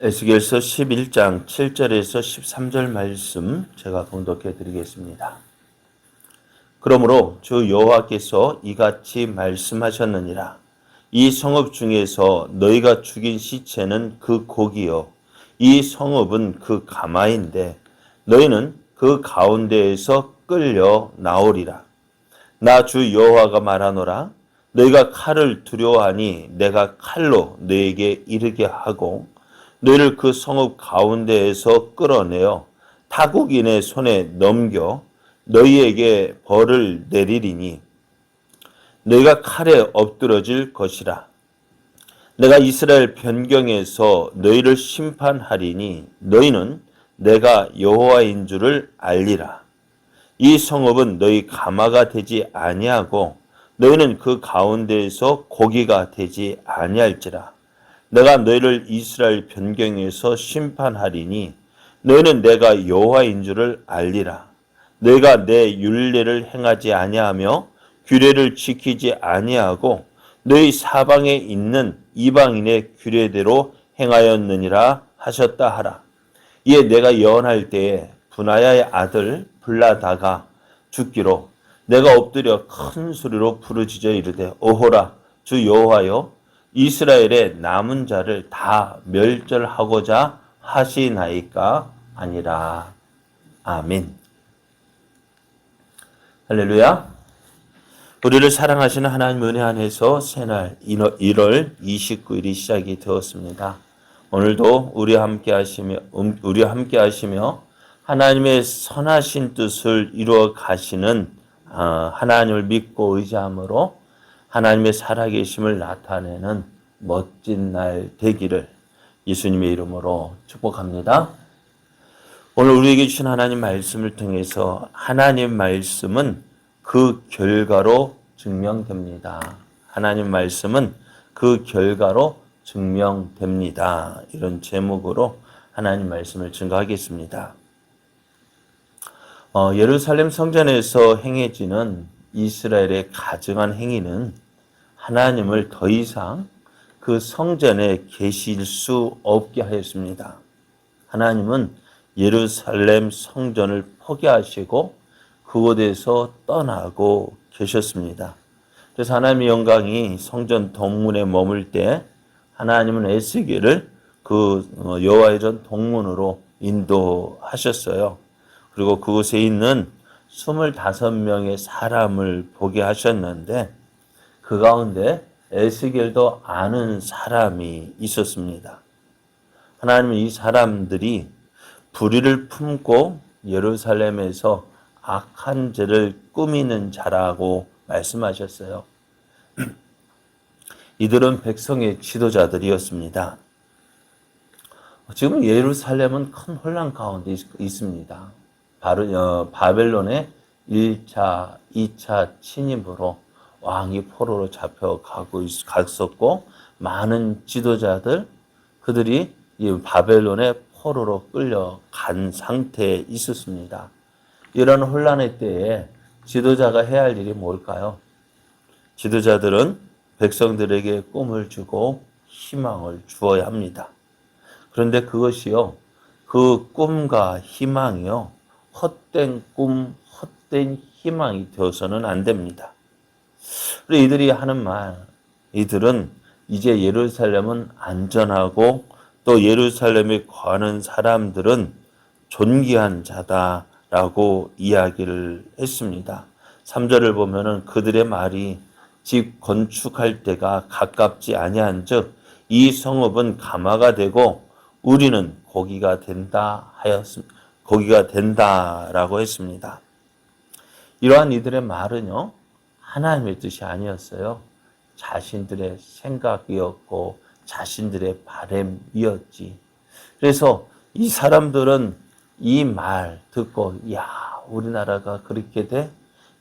에스겔서 11장 7절에서 13절 말씀 제가 봉독해 드리겠습니다. 그러므로 주 여호와께서 이같이 말씀하셨느니라. 이 성읍 중에서 너희가 죽인 시체는 그 고기요, 이 성읍은 그 가마인데 너희는 그 가운데에서 끌려 나오리라. 나 주 여호와가 말하노라. 너희가 칼을 두려워하니 내가 칼로 너희에게 이르게 하고 너희를 그 성읍 가운데에서 끌어내어 타국인의 손에 넘겨 너희에게 벌을 내리리니 너희가 칼에 엎드러질 것이라. 내가 이스라엘 변경에서 너희를 심판하리니 너희는 내가 여호와인 줄을 알리라. 이 성읍은 너희 가마가 되지 아니하고 너희는 그 가운데에서 고기가 되지 아니할지라. 내가 너희를 이스라엘 변경에서 심판하리니 너희는 내가 여호와인 줄을 알리라. 너희가 내 율례를 행하지 아니하며 규례를 지키지 아니하고 너희 사방에 있는 이방인의 규례대로 행하였느니라 하셨다 하라. 이에 내가 예언할 때에 분하야의 아들 블라다가 죽기로 내가 엎드려 큰 소리로 부르짖어 이르되 오호라 주 여호와여 이스라엘의 남은 자를 다 멸절하고자 하시나이까 아니라. 아멘. 할렐루야. 우리를 사랑하시는 하나님 은혜 안에서 새날 1월 29일이 시작이 되었습니다. 오늘도 우리와 함께 하시며 하나님의 선하신 뜻을 이루어 가시는 하나님을 믿고 의지함으로 하나님의 살아계심을 나타내는 멋진 날 되기를 예수님의 이름으로 축복합니다. 오늘 우리에게 주신 하나님 말씀을 통해서 하나님 말씀은 그 결과로 증명됩니다. 하나님 말씀은 그 결과로 증명됩니다. 이런 제목으로 하나님 말씀을 증거하겠습니다. 예루살렘 성전에서 행해지는 이스라엘의 가증한 행위는 하나님을 더 이상 그 성전에 계실 수 없게 하였습니다. 하나님은 예루살렘 성전을 포기하시고 그곳에서 떠나고 계셨습니다. 그래서 하나님의 영광이 성전 동문에 머물 때 하나님은 에스겔을 그 여호와의 전 동문으로 인도하셨어요. 그리고 그곳에 있는 25명의 사람을 보게 하셨는데 그 가운데 에스겔도 아는 사람이 있었습니다. 하나님은 이 사람들이 불의를 품고 예루살렘에서 악한 죄를 꾸미는 자라고 말씀하셨어요. 이들은 백성의 지도자들이었습니다. 지금 예루살렘은 큰 혼란 가운데 있습니다. 바벨론의 1차, 2차 침입으로 왕이 포로로 갔었고 많은 지도자들 그들이 이 바벨론의 포로로 끌려간 상태에 있었습니다. 이런 혼란의 때에 지도자가 해야 할 일이 뭘까요? 지도자들은 백성들에게 꿈을 주고 희망을 주어야 합니다. 그런데 그것이요, 그 꿈과 희망이요, 헛된 꿈, 헛된 희망이 되어서는 안 됩니다. 그리고 이들이 하는 말, 이들은 이제 예루살렘은 안전하고 또 예루살렘에 거하는 사람들은 존귀한 자다라고 이야기를 했습니다. 3절을 보면은 그들의 말이 집 건축할 때가 가깝지 아니한즉 이 성읍은 가마가 되고 우리는 고기가 된다라고 했습니다. 이러한 이들의 말은요, 하나님의 뜻이 아니었어요. 자신들의 생각이었고 자신들의 바람이었지. 그래서 이 사람들은 이 말 듣고 야, 우리나라가 그렇게 돼?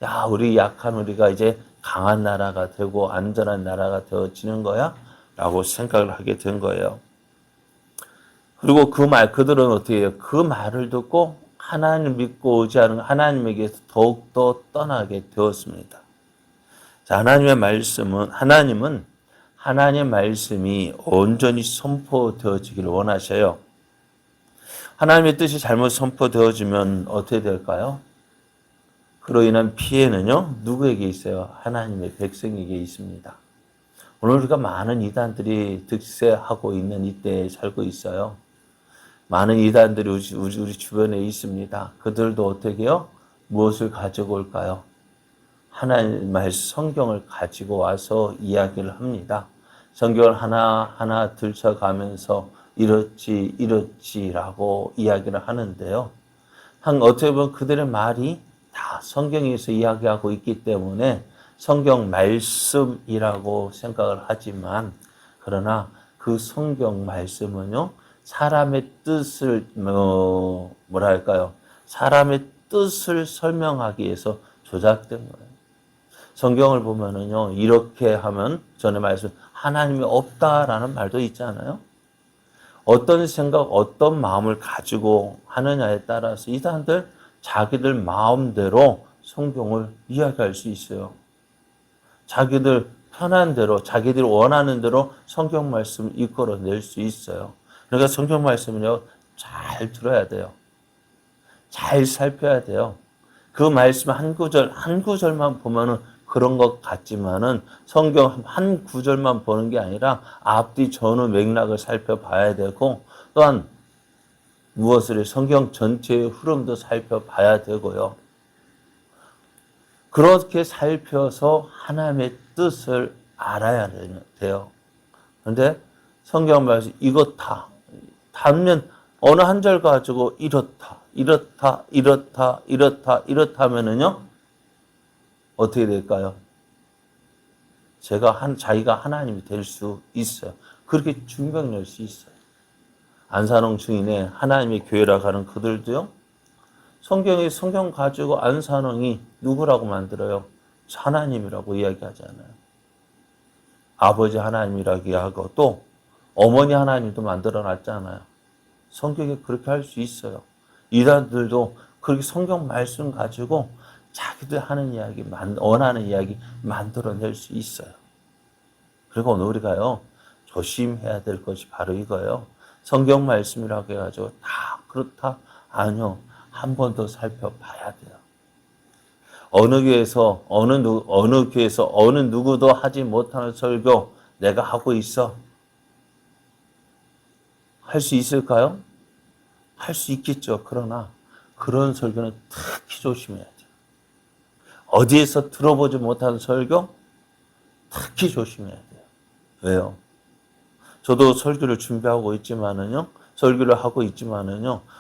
야, 우리 약한 우리가 이제 강한 나라가 되고 안전한 나라가 되어지는 거야? 라고 생각을 하게 된 거예요. 그리고 그들은 어떻게 해요? 그 말을 듣고 하나님을 믿고 의지하는 하나님에게서 더욱더 떠나게 되었습니다. 자, 하나님의 말씀은, 하나님은 하나님의 말씀이 온전히 선포되어지기를 원하셔요. 하나님의 뜻이 잘못 선포되어지면 어떻게 될까요? 그로 인한 피해는요, 누구에게 있어요? 하나님의 백성에게 있습니다. 오늘 우리가 많은 이단들이 득세하고 있는 이때에 살고 있어요. 많은 이단들이 우리 주변에 있습니다. 그들도 어떻게 해요? 무엇을 가지고 올까요? 하나님 말씀 성경을 가지고 와서 이야기를 합니다. 성경을 하나하나 들춰가면서 이렇지라고 이야기를 하는데요. 어떻게 보면 그들의 말이 다 성경에서 이야기하고 있기 때문에 성경 말씀이라고 생각을 하지만, 그러나 그 성경 말씀은요, 사람의 뜻을 사람의 뜻을 설명하기 위해서 조작된 거예요. 성경을 보면은요, 이렇게 하면 전에 말씀 하나님이 없다라는 말도 있잖아요. 어떤 생각, 어떤 마음을 가지고 하느냐에 따라서 이 사람들 자기들 마음대로 성경을 이야기할 수 있어요. 자기들 편한 대로, 자기들이 원하는 대로 성경 말씀을 이끌어낼 수 있어요. 그러니까 성경 말씀은요, 잘 들어야 돼요. 잘 살펴야 돼요. 그 말씀 한 구절만 보면은 그런 것 같지만은 성경 한 구절만 보는 게 아니라 앞뒤 전후 맥락을 살펴봐야 되고, 또한 무엇을 성경 전체의 흐름도 살펴봐야 되고요. 그렇게 살펴서 하나님의 뜻을 알아야 돼요. 그런데 성경 말씀 이렇다. 단면 어느 한 절 가지고 이렇다면은요, 어떻게 될까요? 자기가 하나님이 될 수 있어요. 그렇게 증명 낼 수 있어요. 안산홍 증인의 하나님의 교회라고 하는 그들도요, 성경 가지고 안산홍이 누구라고 만들어요? 하나님이라고 이야기하잖아요. 아버지 하나님이라고 하고 또 어머니 하나님도 만들어 놨잖아요. 성경에 그렇게 할 수 있어요. 이단들도 그렇게 성경 말씀 가지고 자기들 하는 이야기, 원하는 이야기 만들어낼 수 있어요. 그리고 오늘 우리가요, 조심해야 될 것이 바로 이거예요. 성경 말씀이라고 해가지고 다 그렇다? 아니요. 한 번 더 살펴봐야 돼요. 어느 교회에서 어느 누구도 하지 못하는 설교 내가 하고 있어. 할 수 있을까요? 할 수 있겠죠. 그러나 그런 설교는 특히 조심해야 돼요. 어디에서 들어보지 못한 설교 특히 조심해야 돼요. 왜요? 저도 설교를 하고 있지만은요,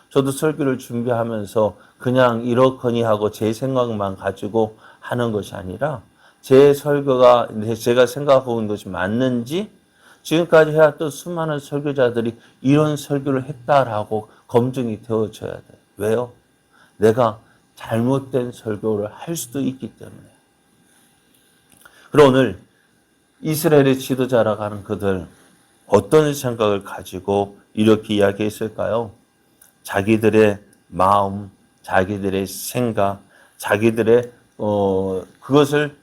저도 설교를 준비하면서 그냥 이렇거니 하고 제 생각만 가지고 하는 것이 아니라 제 설교가 제가 생각하고 있는 것이 맞는지, 지금까지 해왔던 수많은 설교자들이 이런 설교를 했다라고 검증이 되어져야 돼요. 왜요? 내가 잘못된 설교를 할 수도 있기 때문에. 그리고 오늘 이스라엘의 지도자라고 하는 그들, 어떤 생각을 가지고 이렇게 이야기했을까요? 자기들의 마음, 자기들의 생각, 자기들의 그것을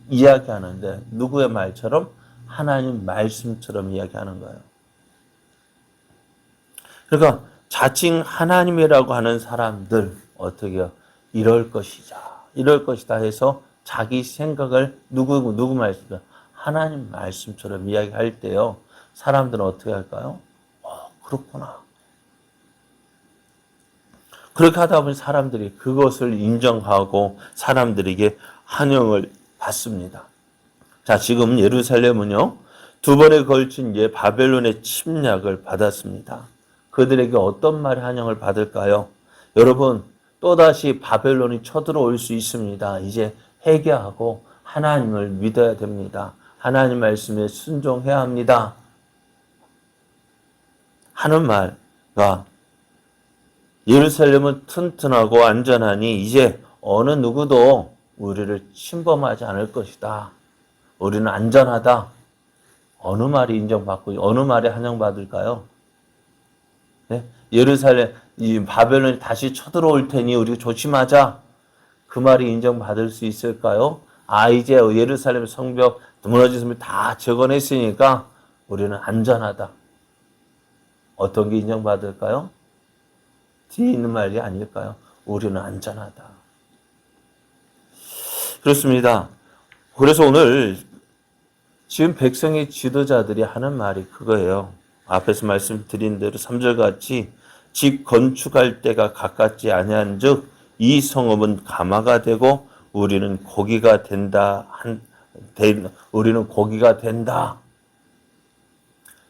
이야기하는데 누구의 말처럼? 하나님 말씀처럼 이야기하는 거예요. 그러니까 자칭 하나님이라고 하는 사람들 어떻게 해요? 이럴 것이다 해서 자기 생각을 누구 말씀이죠? 하나님 말씀처럼 이야기할 때요, 사람들은 어떻게 할까요? 그렇구나. 그렇게 하다 보면 사람들이 그것을 인정하고 사람들에게 환영을 받습니다. 자, 지금 예루살렘은요, 2번에 걸친 바벨론의 침략을 받았습니다. 그들에게 어떤 말의 환영을 받을까요? 여러분, 또다시 바벨론이 쳐들어올 수 있습니다. 이제 회개하고 하나님을 믿어야 됩니다. 하나님 말씀에 순종해야 합니다. 하는 말과, 예루살렘은 튼튼하고 안전하니 이제 어느 누구도 우리를 침범하지 않을 것이다. 우리는 안전하다. 어느 말이 인정받고 어느 말이 환영받을까요? 네? 예루살렘, 이 바벨론이 다시 쳐들어올 테니 우리가 조심하자. 그 말이 인정받을 수 있을까요? 이제 예루살렘 성벽 무너진 섬을 다 재건했으니까 우리는 안전하다. 어떤 게 인정받을까요? 뒤에 있는 말이 아닐까요? 우리는 안전하다. 그렇습니다. 그래서 오늘 지금 백성의 지도자들이 하는 말이 그거예요. 앞에서 말씀드린 대로 3절 같이 집 건축할 때가 가깝지 아니한즉 이 성읍은 가마가 되고 우리는 고기가 된다. 우리는 고기가 된다.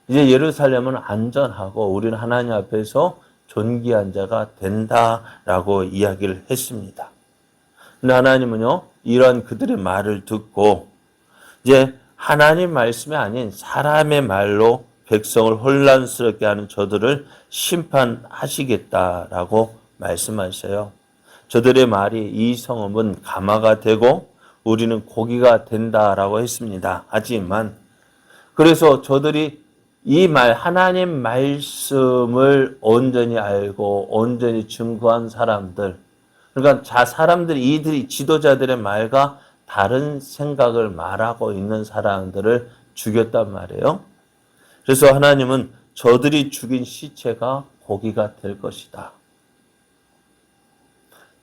이제 예루살렘은 안전하고 우리는 하나님 앞에서 존귀한 자가 된다라고 이야기를 했습니다. 근데 하나님은요, 이러한 그들의 말을 듣고 이제 하나님 말씀이 아닌 사람의 말로 백성을 혼란스럽게 하는 저들을 심판하시겠다라고 말씀하셔요. 저들의 말이 이 성읍은 가마가 되고 우리는 고기가 된다라고 했습니다. 하지만 그래서 저들이 이 말, 하나님 말씀을 온전히 알고 온전히 증거한 사람들, 그러니까 사람들이 이들이 지도자들의 말과 다른 생각을 말하고 있는 사람들을 죽였단 말이에요. 그래서 하나님은 저들이 죽인 시체가 고기가 될 것이다.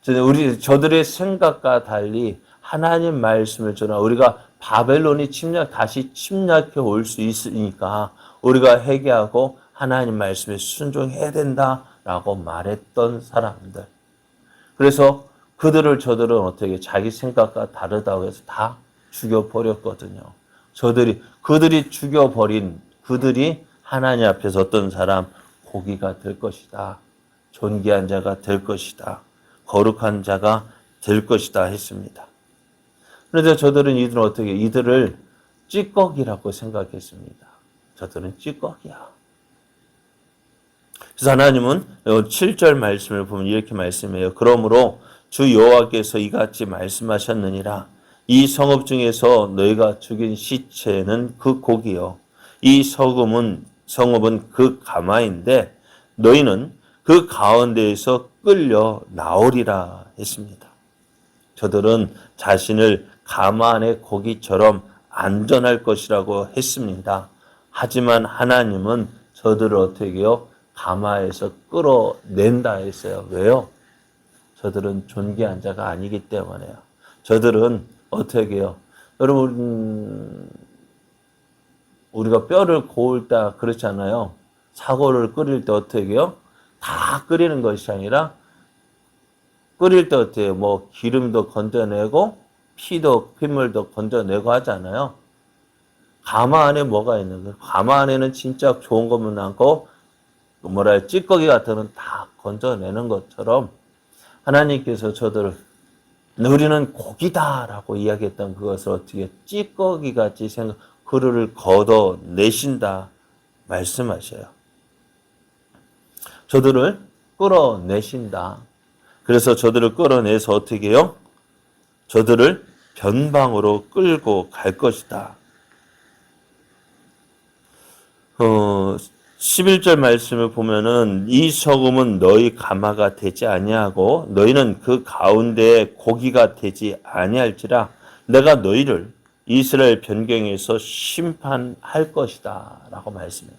저들의 생각과 달리 하나님 말씀을 전하 우리가 바벨론이 다시 침략해 올 수 있으니까 우리가 회개하고 하나님 말씀에 순종해야 된다라고 말했던 사람들. 그래서 저들은 어떻게 자기 생각과 다르다고 해서 다 죽여버렸거든요. 그들이 죽여버린 그들이 하나님 앞에서 어떤 사람 고기가 될 것이다. 존귀한 자가 될 것이다. 거룩한 자가 될 것이다 했습니다. 그런데 이들을 찌꺼기라고 생각했습니다. 저들은 찌꺼기야. 그래서 하나님은 7절 말씀을 보면 이렇게 말씀해요. 그러므로 주 여호와께서 이같이 말씀하셨느니라. 이 성읍 중에서 너희가 죽인 시체는 그 고기요. 이 성읍은 그 가마인데 너희는 그 가운데에서 끌려 나오리라 했습니다. 저들은 자신을 가마 안의 고기처럼 안전할 것이라고 했습니다. 하지만 하나님은 저들을 어떻게 해요? 가마에서 끌어낸다 했어요. 왜요? 저들은 존귀한 자가 아니기 때문에요. 저들은 어떻게 해요? 여러분, 우리가 뼈를 고울 때 그렇잖아요. 사고를 끓일 때 어떻게 해요? 다 끓이는 것이 아니라 끓일 때 어떻게 해요? 뭐 기름도 건져내고 핏물도 건져내고 하잖아요. 가마 안에 뭐가 있는 거예요? 가마 안에는 진짜 좋은 것만 남고 찌꺼기 같은 건 다 건져내는 것처럼 하나님께서 우리는 고기다라고 이야기했던 그것을 어떻게 찌꺼기같이 그를 걷어내신다 말씀하셔요. 저들을 끌어내신다. 그래서 저들을 끌어내서 어떻게 해요? 저들을 변방으로 끌고 갈 것이다. 11절 말씀을 보면은 이 소금은 너희 가마가 되지 아니하고 너희는 그 가운데에 고기가 되지 아니할지라 내가 너희를 이스라엘 변경에서 심판할 것이다 라고 말씀해요.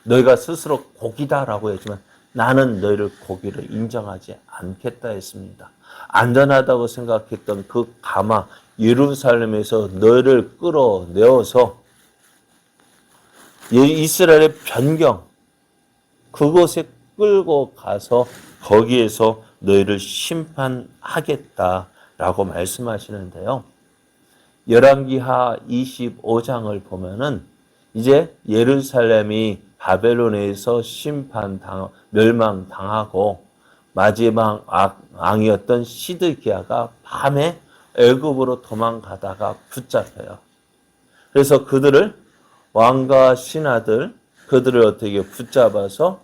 너희가 스스로 고기다라고 했지만 나는 너희를 고기를 인정하지 않겠다 했습니다. 안전하다고 생각했던 그 가마 예루살렘에서 너희를 끌어내어서 이스라엘의 변경 그곳에 끌고 가서 거기에서 너희를 심판하겠다라고 말씀하시는데요. 열왕기하 25장을 보면은 이제 예루살렘이 바벨론에서 멸망당하고 마지막 왕이었던 시드기야가 밤에 애굽으로 도망가다가 붙잡혀요. 그래서 왕과 신하들 그들을 어떻게 붙잡아서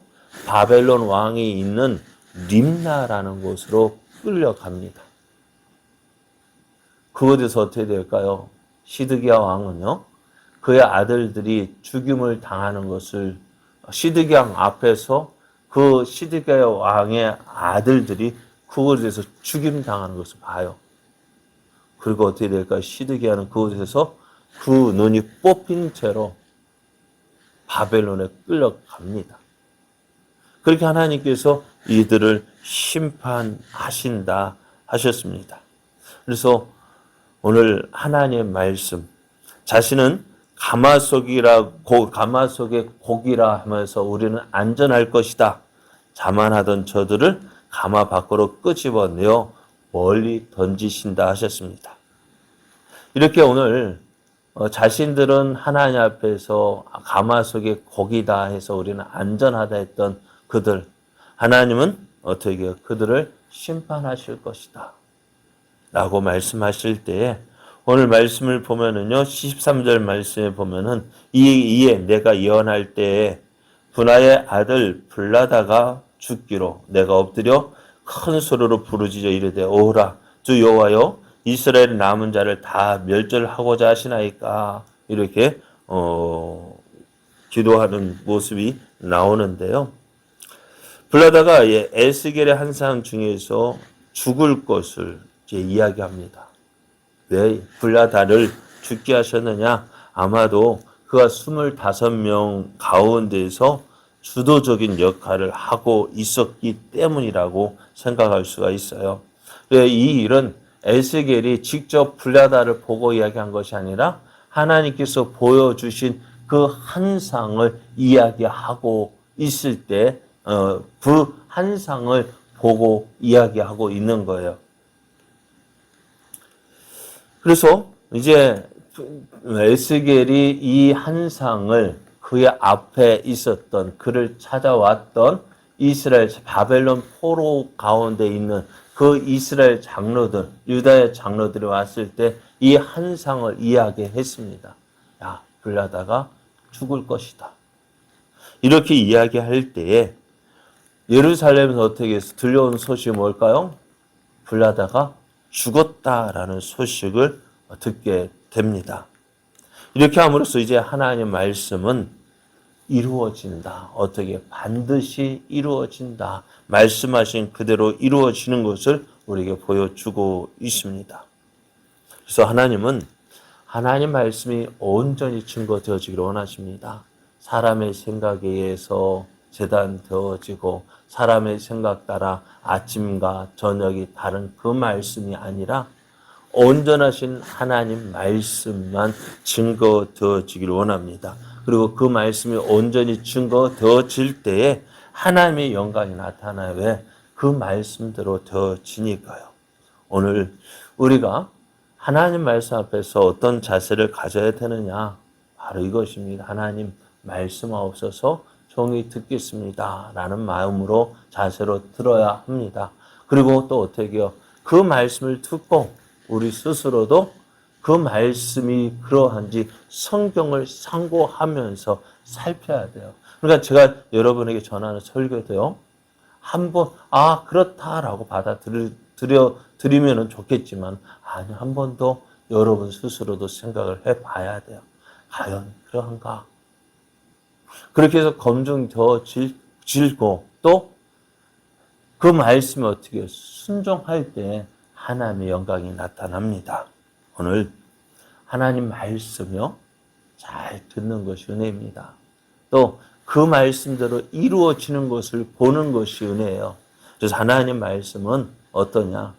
바벨론 왕이 있는 림나라는 곳으로 끌려갑니다. 그곳에서 어떻게 될까요? 시드기야 왕은요. 그의 아들들이 죽임을 당하는 것을 시드기야 앞에서 그 시드기야 왕의 아들들이 그곳에서 죽임 당하는 것을 봐요. 그리고 어떻게 될까? 시드게 하는 그곳에서 그 눈이 뽑힌 채로 바벨론에 끌려갑니다. 그렇게 하나님께서 이들을 심판하신다 하셨습니다. 그래서 오늘 하나님의 말씀, 자신은 가마속의 고기라 하면서 우리는 안전할 것이다. 자만하던 저들을 가마 밖으로 끄집어내어 멀리 던지신다 하셨습니다. 이렇게 오늘 자신들은 하나님 앞에서 가마속의 고기다 해서 우리는 안전하다 했던 그들, 하나님은 어떻게 그들을 심판하실 것이다 라고 말씀하실 때에 오늘 말씀을 보면은요, 13절 말씀에 보면은 이에 내가 예언할 때에 분하의 아들 블라다가 죽기로 내가 엎드려 큰 소리로 부르짖어 이르되 오라 주 여호와여 이스라엘 남은 자를 다 멸절하고자 하시나이까 이렇게 기도하는 모습이 나오는데요. 블라다가 에스겔의 한 사람 중에서 죽을 것을 이제 이야기합니다. 왜 블라다를 죽게 하셨느냐? 아마도 그가 25명 가운데서 주도적인 역할을 하고 있었기 때문이라고 생각할 수가 있어요. 이 일은 에스겔이 직접 블라다를 보고 이야기한 것이 아니라 하나님께서 보여주신 그 환상을 이야기하고 있을 때 그 환상을 보고 이야기하고 있는 거예요. 그래서 이제 에스겔이 이 환상을 그의 앞에 있었던 그를 찾아왔던 이스라엘 바벨론 포로 가운데 있는 그 이스라엘 장로들, 유다의 장로들이 왔을 때 이 환상을 이야기했습니다. 야, 블라다가 죽을 것이다. 이렇게 이야기할 때에 예루살렘에서 어떻게 들려온 소식이 뭘까요? 블라다가 죽었다라는 소식을 듣게 됩니다. 이렇게 함으로써 이제 하나님의 말씀은 이루어진다. 어떻게 반드시 이루어진다. 말씀하신 그대로 이루어지는 것을 우리에게 보여주고 있습니다. 그래서 하나님은 하나님 말씀이 온전히 증거되어지기를 원하십니다. 사람의 생각에 의해서 재단되어지고 사람의 생각 따라 아침과 저녁이 다른 그 말씀이 아니라 온전하신 하나님 말씀만 증거되어지기를 원합니다. 그리고 그 말씀이 온전히 증거되어질 때에 하나님의 영광이 나타나요. 왜? 그 말씀대로 되어지니까요. 오늘 우리가 하나님 말씀 앞에서 어떤 자세를 가져야 되느냐? 바로 이것입니다. 하나님 말씀하옵소서 종이 듣겠습니다. 라는 마음으로 자세로 들어야 합니다. 그리고 또 어떻게 해요? 그 말씀을 듣고 우리 스스로도 그 말씀이 그러한지 성경을 상고하면서 살펴야 돼요. 그러니까 제가 여러분에게 전하는 설교도요. 한번 그렇다라고 받아들이면 좋겠지만 아니 한 번 더 여러분 스스로도 생각을 해봐야 돼요. 과연 그러한가? 그렇게 해서 검증되어지고 또 그 말씀이 어떻게 순종할 때 하나님의 영광이 나타납니다. 오늘 하나님 말씀이요. 잘 듣는 것이 은혜입니다. 또 그 말씀대로 이루어지는 것을 보는 것이 은혜예요. 그래서 하나님 말씀은 어떠냐?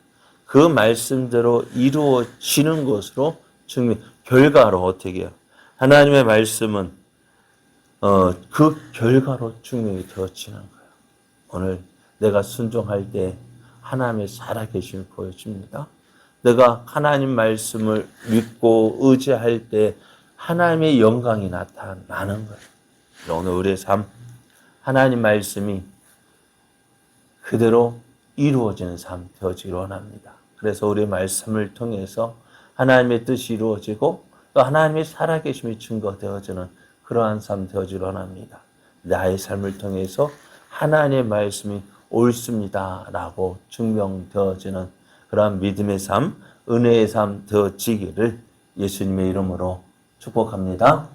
그 말씀대로 이루어지는 것으로 결과로 어떻게 해요? 하나님의 말씀은 그 결과로 증명이 되어지는 거예요. 오늘 내가 순종할 때 하나님의 살아계심을 보여줍니다. 내가 하나님 말씀을 믿고 의지할 때 하나님의 영광이 나타나는 거예요. 오늘 우리의 삶, 하나님 말씀이 그대로 이루어지는 삶 되어지기를 원합니다. 그래서 우리의 말씀을 통해서 하나님의 뜻이 이루어지고 또 하나님의 살아계심이 증거되어지는 그러한 삶 되어지기를 원합니다. 나의 삶을 통해서 하나님의 말씀이 옳습니다라고 증명되어지는 그러한 믿음의 삶, 은혜의 삶 되어지기를 예수님의 이름으로 축복합니다.